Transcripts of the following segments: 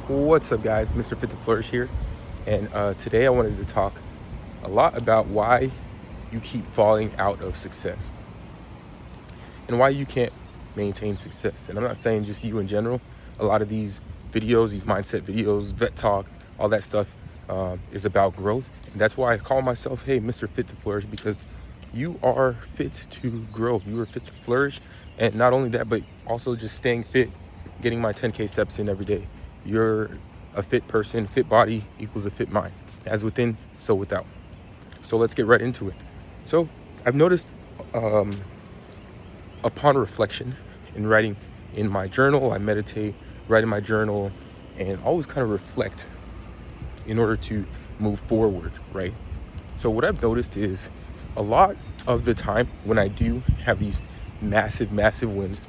What's up, guys? Mr. Fit to Flourish here, and today I wanted to talk a lot about why you keep falling out of success and why you can't maintain success. And I'm not saying just you in general. A lot of these videos, these mindset videos, vet talk, all that stuff is about growth. And that's why I call myself, hey, Mr. Fit to Flourish, because you are fit to grow. You are fit to flourish. And not only that, but also just staying fit, getting my 10K steps in every day. You're a fit person. Fit body equals a fit mind. As within, so without. So let's get right into it. So I've noticed upon reflection in writing in my journal, I meditate, write in my journal, and always kind of reflect in order to move forward, right? So what I've noticed is a lot of the time when I do have these massive wins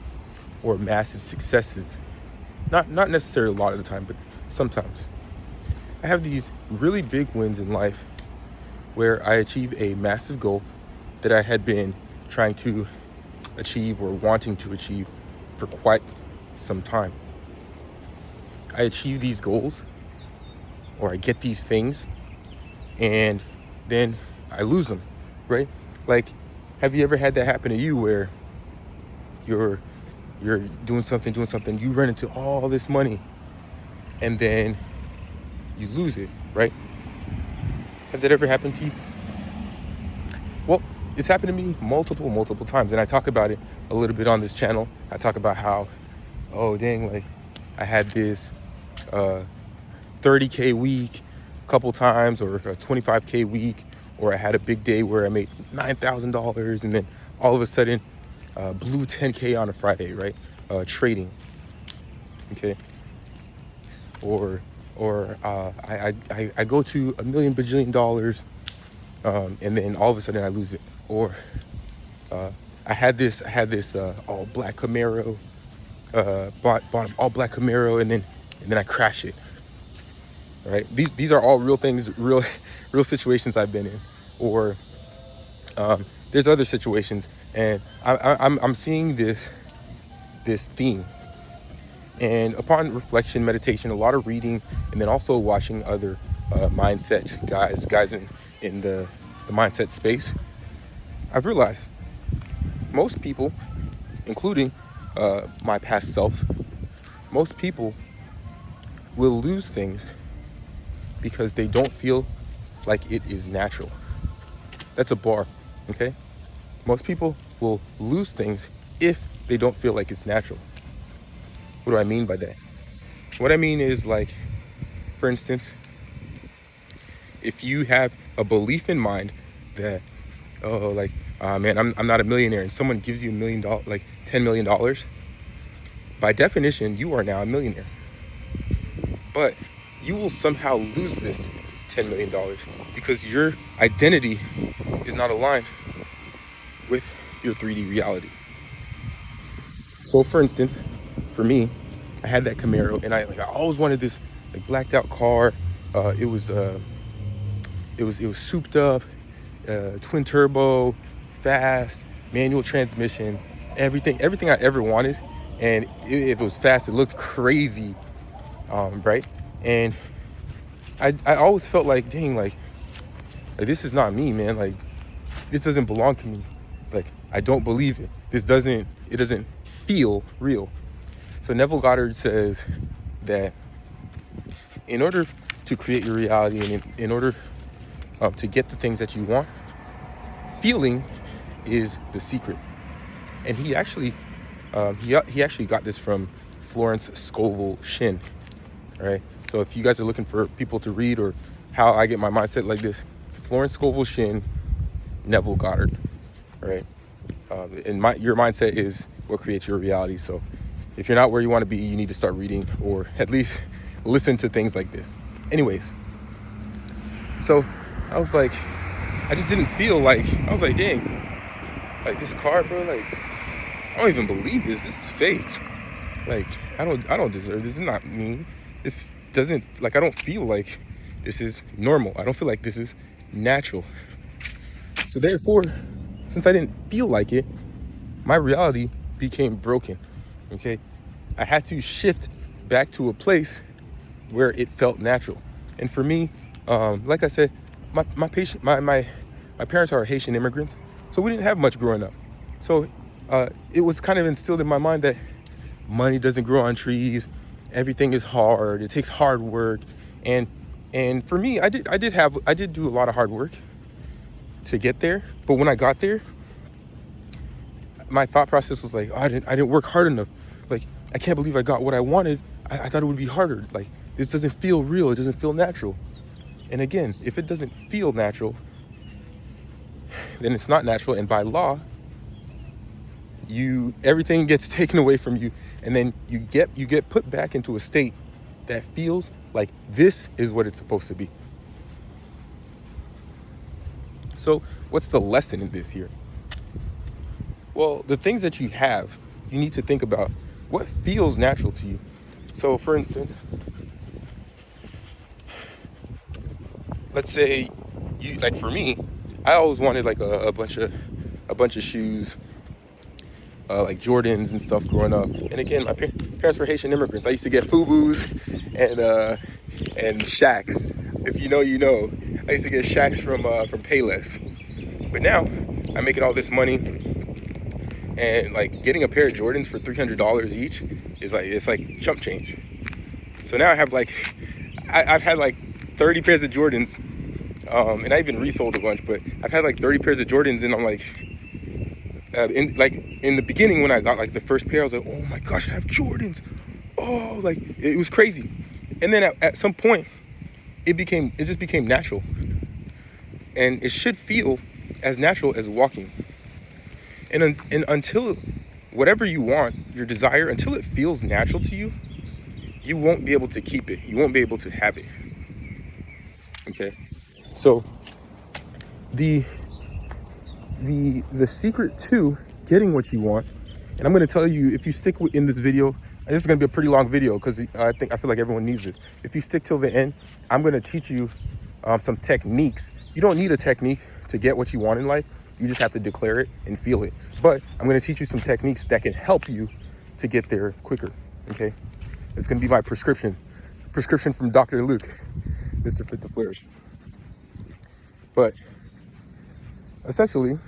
or massive successes, not necessarily a lot of the time, but sometimes I have these really big wins in life where I achieve a massive goal that I had been trying to achieve or wanting to achieve for quite some time. I achieve these goals or I get these things and then I lose them, right? Like, have you ever had that happen to you where you're doing something, you run into all this money and then you lose it, right? Has that ever happened to you? Well, it's happened to me multiple times, and I talk about it a little bit on this channel. I talk about how, oh dang, like I had this 30K week a couple times, or a 25K week, or I had a big day where I made $9,000 and then all of a sudden blew 10K on a Friday, right? Trading, okay? Or I go to a million bajillion dollars and then all of a sudden I lose it. Or I had this all black Camaro, bought an all black Camaro and then I crash it. All right, these are all real things, real situations I've been in. Or there's other situations, and I'm seeing this theme. And upon reflection, meditation, a lot of reading, and then also watching other mindset guys in the mindset space, I've realized most people, including my past self, most people will lose things because they don't feel like it is natural. That's a bar, okay? Most people will lose things if they don't feel like it's natural. What do I mean by that? What I mean is, like, for instance, if you have a belief in mind that, man, I'm not a millionaire, and someone gives you $1 million, like $10 million, by definition, you are now a millionaire. But you will somehow lose this $10 million because your identity is not aligned with your 3D reality. So for instance, for me, I had that Camaro, and I always wanted this like blacked out car. It was souped up, twin turbo, fast, manual transmission, everything I ever wanted. And if it was fast, it looked crazy, right? And I always felt like, dang, like this is not me, man. Like, this doesn't belong to me. Like, I don't believe it. It doesn't feel real. So Neville Goddard says that in order to create your reality and in order to get the things that you want, feeling is the secret. And he actually got this from Florence Scovel Shinn. All right. So if you guys are looking for people to read or how I get my mindset like this, Florence Scovel Shinn, Neville Goddard. All right. And your mindset is what creates your reality. So if you're not where you want to be, you need to start reading or at least listen to things like this. Anyways, so I was like, I just didn't feel like, I was like, dang, like this car, bro, like, I don't even believe this. This is fake. Like, I don't deserve this. This is not me. This doesn't, like, I don't feel like this is normal. I don't feel like this is natural. So therefore, since I didn't feel like it, my reality became broken. Okay, I had to shift back to a place where it felt natural. And for me, like I said, my parents are Haitian immigrants, so we didn't have much growing up. So it was kind of instilled in my mind that money doesn't grow on trees, everything is hard, it takes hard work. And for me, I did do a lot of hard work to get there. But when I got there, my thought process was like, oh, I didn't work hard enough. Like, I can't believe I got what I wanted. I thought it would be harder. Like, this doesn't feel real. It doesn't feel natural. And again, if it doesn't feel natural, then it's not natural. And by law, everything gets taken away from you, and then you get put back into a state that feels like this is what it's supposed to be. So what's the lesson in this here? Well, the things that you have, you need to think about what feels natural to you. So for instance, let's say like for me, I always wanted like a bunch of shoes, like Jordans and stuff growing up. And again, my parents were Haitian immigrants. I used to get Fubus and Shaqs. If you know, you know. I used to get Shaqs from Payless. But now I'm making all this money, and like getting a pair of Jordans for $300 each is like, it's like chump change. So now I have like, I've had like 30 pairs of Jordans, and I even resold a bunch, but I've had like 30 pairs of Jordans, and I'm like, in the beginning when I got like the first pair, I was like, oh my gosh, I have Jordans. Oh, like it was crazy. And then at some point, it just became natural, and it should feel as natural as walking. And until whatever you want, your desire, until it feels natural to you, you won't be able to keep it. You won't be able to have it. Okay, so the secret to getting what you want, and I'm going to tell you, if you stick in this video, and this is going to be a pretty long video because I feel like everyone needs this. If you stick till the end, I'm going to teach you some techniques. You don't need a technique to get what you want in life. You just have to declare it and feel it. But I'm going to teach you some techniques that can help you to get there quicker. Okay, it's going to be my prescription from Dr. Luke, Mr. Fit to Flourish. But essentially,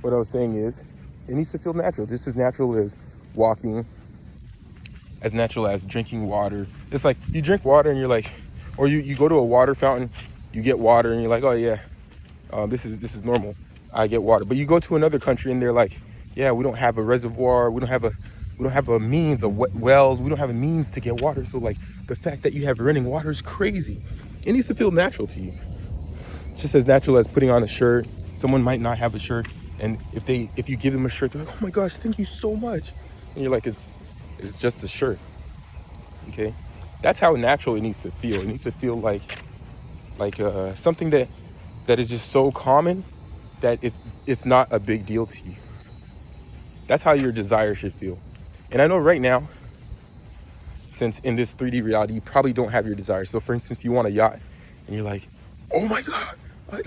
what I was saying is, it needs to feel natural, just as natural as walking, as natural as drinking water. It's like you drink water and you're like, or you go to a water fountain, you get water and you're like, oh yeah, this is normal, I get water. But you go to another country and they're like, yeah, we don't have a reservoir, we don't have a means of wells, we don't have a means to get water. So like the fact that you have running water is crazy. It needs to feel natural to you, just as natural as putting on a shirt. Someone might not have a shirt, and if you give them a shirt, they're like, oh my gosh, thank you so much. And you're like, it's just a shirt. Okay, that's how natural it needs to feel. It needs to feel like something that is just so common that it's not a big deal to you. That's how your desire should feel. And I know right now, since in this 3D reality, you probably don't have your desire. So for instance, you want a yacht and you're like, oh my God,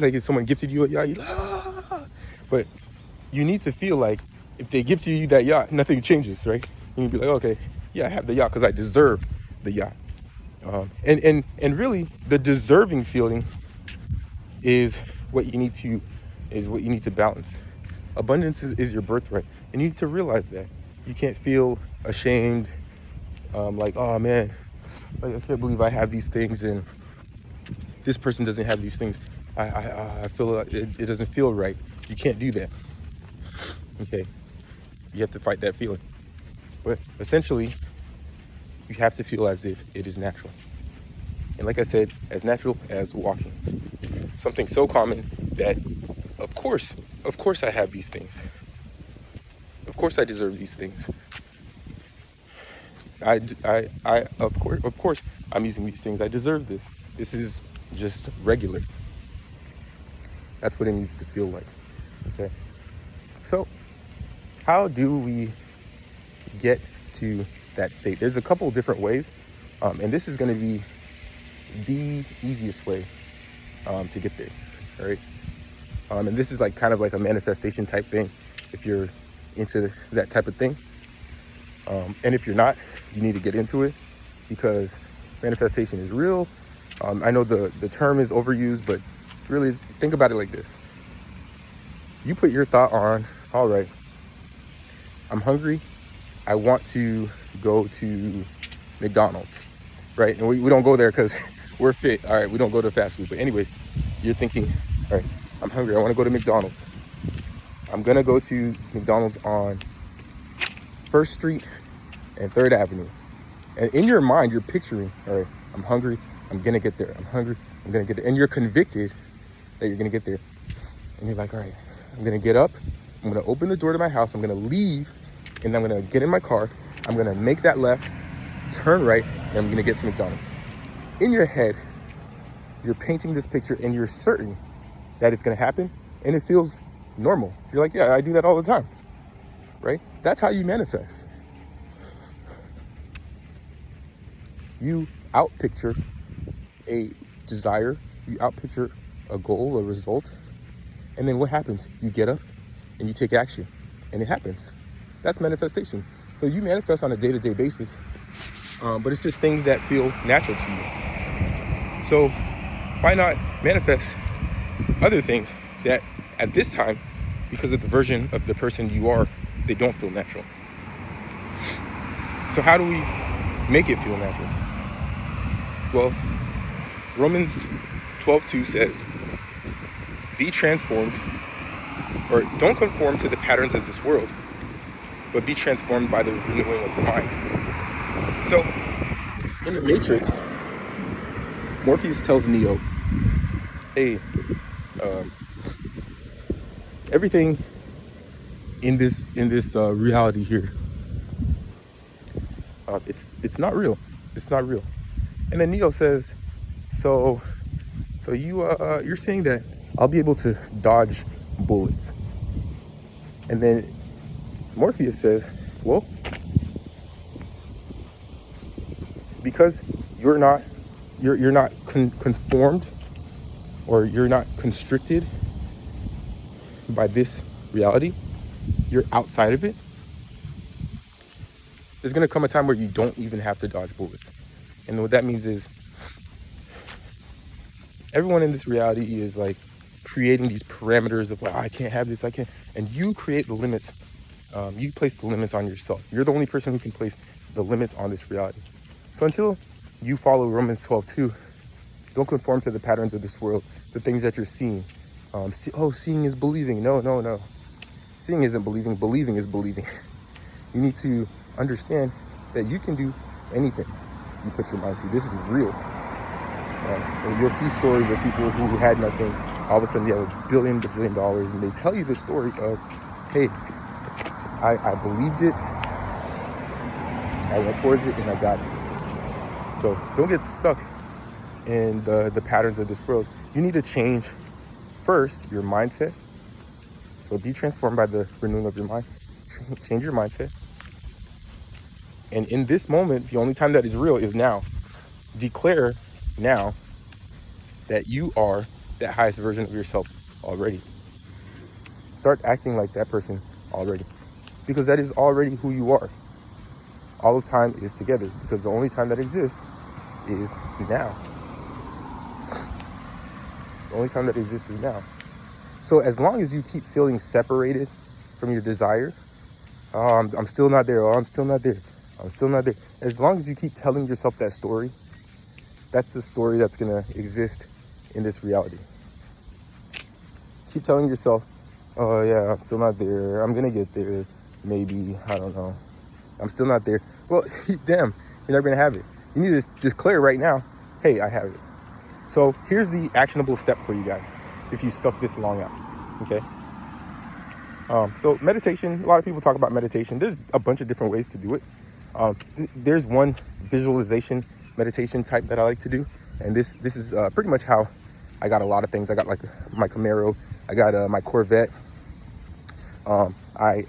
like if someone gifted you a yacht, you're like, ah. But you need to feel like if they gift you that yacht, nothing changes, right? And you'd be like, okay, yeah, I have the yacht because I deserve the yacht. And really the deserving feeling is what you need to balance. Abundance is your birthright, and you need to realize that. You can't feel ashamed, like, oh man, like, I can't believe I have these things and this person doesn't have these things. I feel like it doesn't feel right. You can't do that. Okay, you have to fight that feeling. But essentially, you have to feel as if it is natural. And like I said, as natural as walking. Something so common that, of course I have these things. Of course I deserve these things. Of course I'm using these things. I deserve this. This is just regular. That's what it needs to feel like. Okay. So how do we get to that state? There's a couple of different ways, and this is going to be the easiest way to get there. All right. And this is like kind of like a manifestation type thing if you're into that type of thing. And if you're not, you need to get into it. because manifestation is real. I know the term is overused, but really think about it like this. You put your thought on, all right, I'm hungry. I want to go to McDonald's, right? And we don't go there because we're fit. All right, we don't go to fast food. But anyways, you're thinking, all right, I'm hungry. I want to go to McDonald's. I'm going to go to McDonald's on 1st Street and 3rd Avenue. And in your mind, you're picturing, all right, I'm hungry. I'm going to get there. I'm hungry. I'm going to get there. And you're convicted that you're going to get there. And you're like, all right, I'm going to get up. I'm going to open the door to my house. I'm going to leave. And I'm going to get in my car. I'm going to make that left, turn right, and I'm going to get to McDonald's. In your head, you're painting this picture and you're certain that it's going to happen. And it feels normal. You're like, yeah, I do that all the time, right? That's how you manifest. You outpicture a desire, you outpicture a goal, a result, and then what happens? You get up and you take action, and it happens. That's manifestation. So you manifest on a day-to-day basis, but it's just things that feel natural to you. So why not manifest other things that at this time, because of the version of the person you are, they don't feel natural. So how do we make it feel natural? Well, Romans 12:2 says, be transformed, or don't conform to the patterns of this world, but be transformed by the renewing of your mind. So, in the Matrix, Morpheus tells Neo, hey, everything in this reality here, it's not real. It's not real. And then Neo says, so you're saying that I'll be able to dodge bullets. And then Morpheus says, well, because you're not conformed, or you're not constricted by this reality, you're outside of it, there's going to come a time where you don't even have to dodge bullets. And what that means is everyone in this reality is like creating these parameters of like, I can't have this, I can't. And you create the limits. You place the limits on yourself. You're the only person who can place the limits on this reality. So until you follow Romans 12:2, don't conform to the patterns of this world, the things that you're seeing. Seeing is believing. No. Seeing isn't believing. Believing is believing. You need to understand that you can do anything you put your mind to. This is real. And you'll see stories of people who had nothing. All of a sudden they have $1 billion, $1 billion, and they tell you the story of, hey, I believed it, I went towards it, and I got it. So don't get stuck in the patterns of this world. You need to change, first, your mindset. So be transformed by the renewing of your mind. Change your mindset. And in this moment, the only time that is real is now. Declare now that you are that highest version of yourself already. Start acting like that person already, because that is already who you are. All of time is together, because the only time that exists is now. The only time that exists is now. So as long as you keep feeling separated from your desire, I'm still not there, I'm still not there, I'm still not there. As long as you keep telling yourself that story, that's the story that's gonna exist in this reality. Keep telling yourself, oh yeah, I'm still not there, I'm gonna get there, maybe, I don't know, I'm still not there. Well, damn, you're never gonna have it. You need to declare right now, hey, I have it. So here's the actionable step for you guys, if you stuck this long out, okay? So meditation, a lot of people talk about meditation. There's a bunch of different ways to do it. There's one visualization meditation type that I like to do. And this is pretty much how I got a lot of things. I got like my Camaro, I got my Corvette. I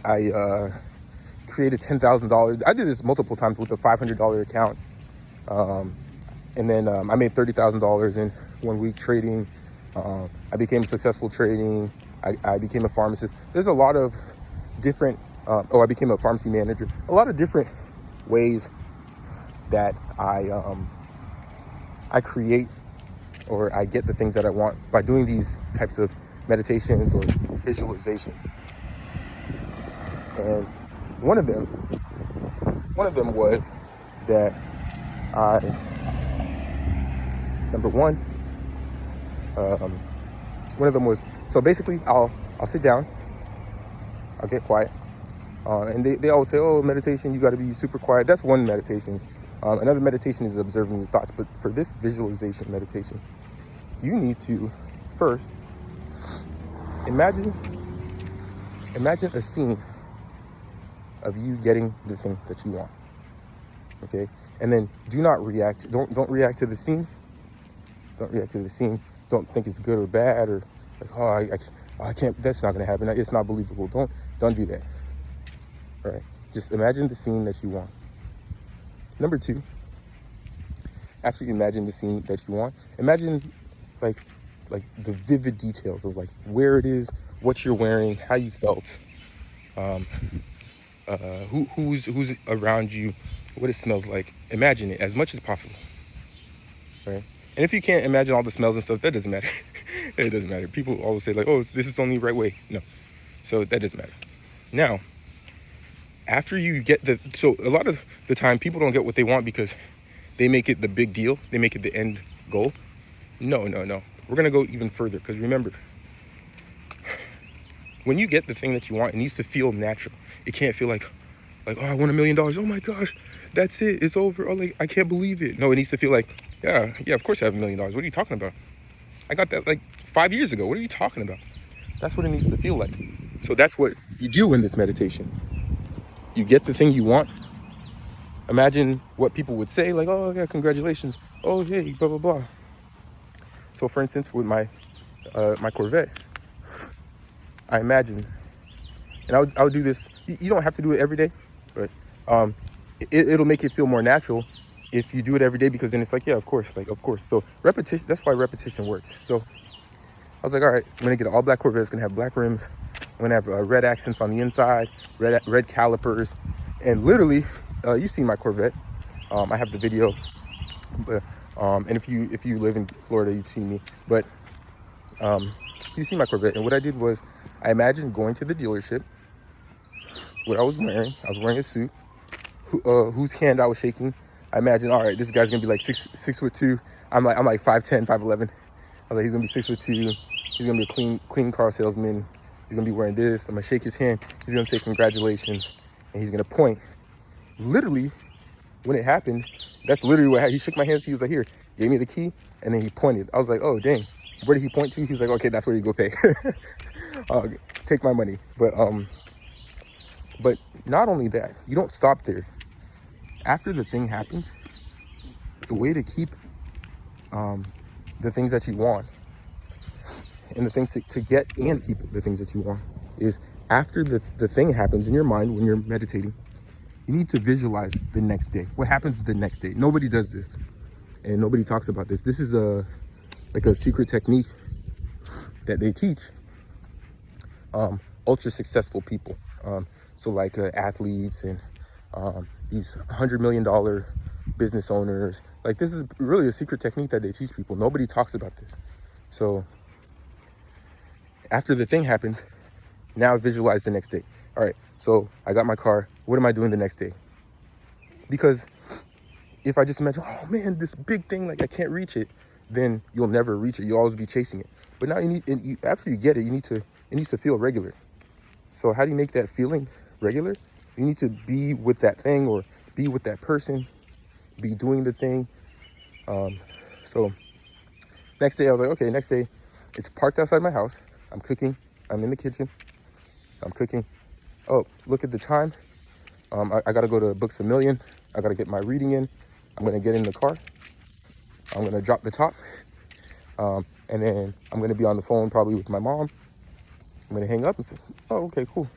created $10,000. I did this multiple times with a $500 account. And then I made $30,000 in 1 week trading. I became successful trading. I became a pharmacist. There's a lot of different, I became a pharmacy manager. A lot of different ways that I create, or I get the things that I want by doing these types of meditations or visualizations. And one of them was that I, number one, one of them was, so basically I'll sit down, I'll get quiet, and they always say, oh, meditation, you got to be super quiet. That's one meditation. Another meditation is observing your thoughts. But for this visualization meditation, you need to first imagine a scene of you getting the thing that you want. Okay, and then do not react. Don't react to the scene. Don't react to the scene. Don't think it's good or bad, or like, oh, I can't. That's not gonna happen. It's not believable. Don't do that. All right. Just imagine the scene that you want. Number two, after you imagine the scene that you want, imagine like the vivid details of like where it is, what you're wearing, how you felt, who's around you, what it smells like. Imagine it as much as possible, right? And if you can't imagine all the smells and stuff, that doesn't matter. It doesn't matter. People always say like, oh, this is the only right way. No, so that doesn't matter. Now, after you get so a lot of the time people don't get what they want because they make it the big deal. They make it the end goal. No. We're gonna go even further, because remember, when you get the thing that you want, it needs to feel natural. It can't feel like, oh, I won $1 million. Oh my gosh, that's it. It's over. Oh, like, I can't believe it. No, it needs to feel like, yeah, of course I have $1 million. What are you talking about? I got that like 5 years ago. What are you talking about? That's what it needs to feel like. So that's what you do in this meditation. You get the thing you want. Imagine what people would say, like, oh yeah, congratulations. Oh, hey, blah, blah, blah. So for instance, with my Corvette, I imagine, and I would do this. You don't have to do it every day, but it'll make it feel more natural if you do it every day, because then it's like, yeah, of course. So repetition, that's why repetition works. So I was like, all right, I'm gonna get an all black Corvette. It's gonna have black rims. I'm gonna have red accents on the inside, red calipers, and literally, you see my Corvette. I have the video, but and if you live in Florida, you've seen me. But you see my Corvette, and what I did was I imagined going to the dealership. What I was wearing a suit. Whose hand I was shaking. I imagined, all right, this guy's gonna be like 6'2". I'm like 5'10", 5'11". I was like, he's gonna be 6'2". He's gonna be a clean car salesman. He's gonna be wearing this. I'm gonna shake his hand. He's gonna say congratulations, and he's gonna point. Literally, when it happened, that's literally what happened. He shook my hand. He was like, here, gave me the key, and then he pointed. I was like, oh dang, where did he point to? He was like, okay, that's where you go pay. Take my money. But not only that, you don't stop there. After the thing happens, the way to keep the things that you want, and the things to get and keep the things that you want, is after the thing happens in your mind when you're meditating, you need to visualize the next day. What happens the next day? Nobody does this, and nobody talks about this. This is a secret technique that they teach ultra successful people. So like athletes and these $100 million business owners. Like, this is really a secret technique that they teach people. Nobody talks about this. So after the thing happens, now visualize the next day. All right, so I got my car. What am I doing the next day? Because if I just imagine, oh man, this big thing, like I can't reach it, then you'll never reach it. You'll always be chasing it. But now after you get it, it needs to feel regular. So how do you make that feeling regular? You need to be with that thing, or be with that person, be doing the thing. So next day I was like, okay, next day it's parked outside my house. I'm cooking. I'm in the kitchen. I'm cooking. Oh, look at the time. I got to go to Books A Million. I got to get my reading in. I'm going to get in the car. I'm going to drop the top. And then I'm going to be on the phone probably with my mom. I'm going to hang up and say, oh, okay, cool.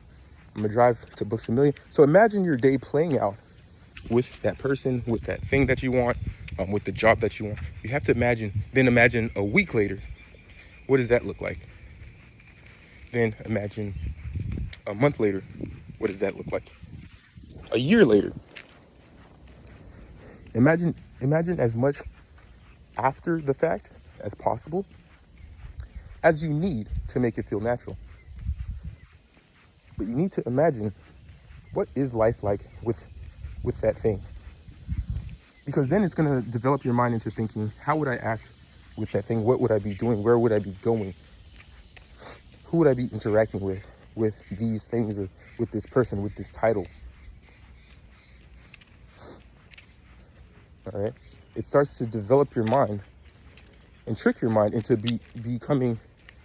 I'm going to drive to Books A Million. So imagine your day playing out with that person, with that thing that you want, with the job that you want. You have to imagine a week later. What does that look like? Then imagine a month later. What does that look like? A year later. Imagine as much after the fact as possible as you need to make it feel natural. But you need to imagine, what is life like with that thing? Because then it's going to develop your mind into thinking, how would I act with that thing? What would I be doing? Where would I be going? Who would I be interacting with these things, or with this person, with this title? All right. It starts to develop your mind and trick your mind into becoming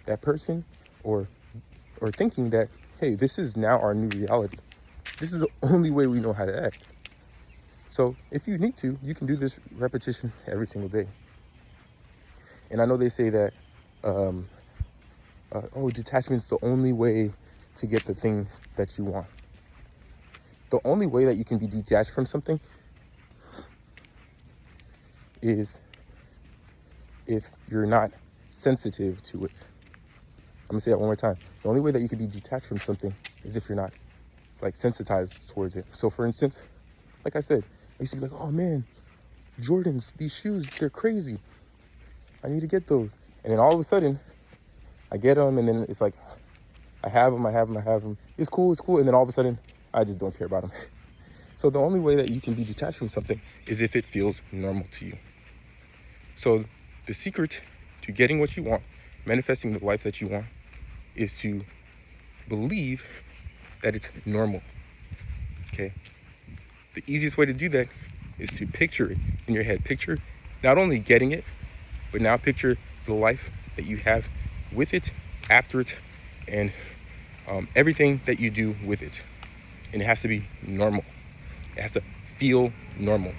that person, or thinking that, hey, this is now our new reality. This is the only way we know how to act. So if you need to, you can do this repetition every single day. And I know they say that, detachment's the only way to get the thing that you want. The only way that you can be detached from something is if you're not sensitive to it. I'm gonna say that one more time. The only way that you can be detached from something is if you're not like sensitized towards it. So for instance, like I said, I used to be like, oh man, Jordans, these shoes, they're crazy. I need to get those. And then all of a sudden, I get them, and then it's like, I have them. It's cool. And then all of a sudden, I just don't care about them. So the only way that you can be detached from something is if it feels normal to you. So the secret to getting what you want, manifesting the life that you want, is to believe that it's normal. Okay? The easiest way to do that is to picture it in your head. Picture not only getting it, but now picture the life that you have with it, after it, and everything that you do with it. And it has to be normal. It has to feel normal.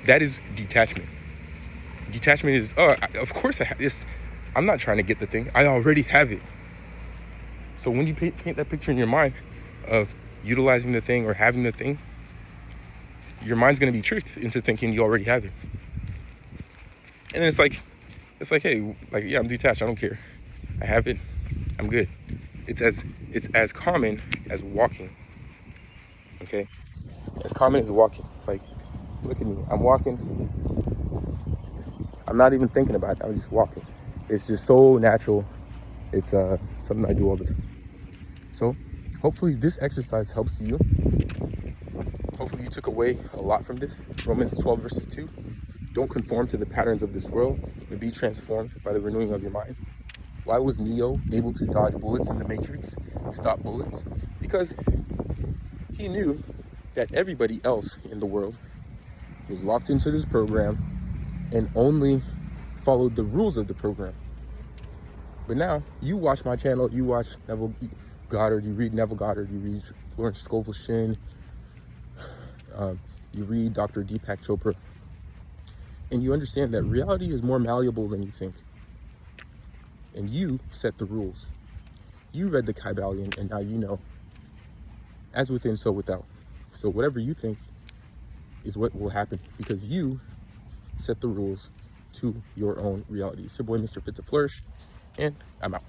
That is detachment. Detachment is, of course I have this. I'm not trying to get the thing. I already have it. So when you paint that picture in your mind of utilizing the thing or having the thing, your mind's going to be tricked into thinking you already have it. And then it's like, hey, like, yeah, I'm detached. I don't care. I have it. I'm good. It's as common as walking. Okay? As common as walking. Like, look at me. I'm walking. I'm not even thinking about it. I'm just walking. It's just so natural. It's something I do all the time. So hopefully this exercise helps you. Hopefully you took away a lot from this. Romans 12 verses 2. Don't conform to the patterns of this world, but be transformed by the renewing of your mind. Why was Neo able to dodge bullets in the Matrix, stop bullets? Because he knew that everybody else in the world was locked into this program and only followed the rules of the program. But now, you watch my channel, you watch Neville Goddard, you read Neville Goddard, you read Florence Scovel Shinn, you read Dr. Deepak Chopra, and you understand that reality is more malleable than you think. And you set the rules. You read the Kybalion, and now you know, as within, so without. So whatever you think is what will happen, because you set the rules to your own reality. It's your boy, Mr. Fit to Flourish, and I'm out.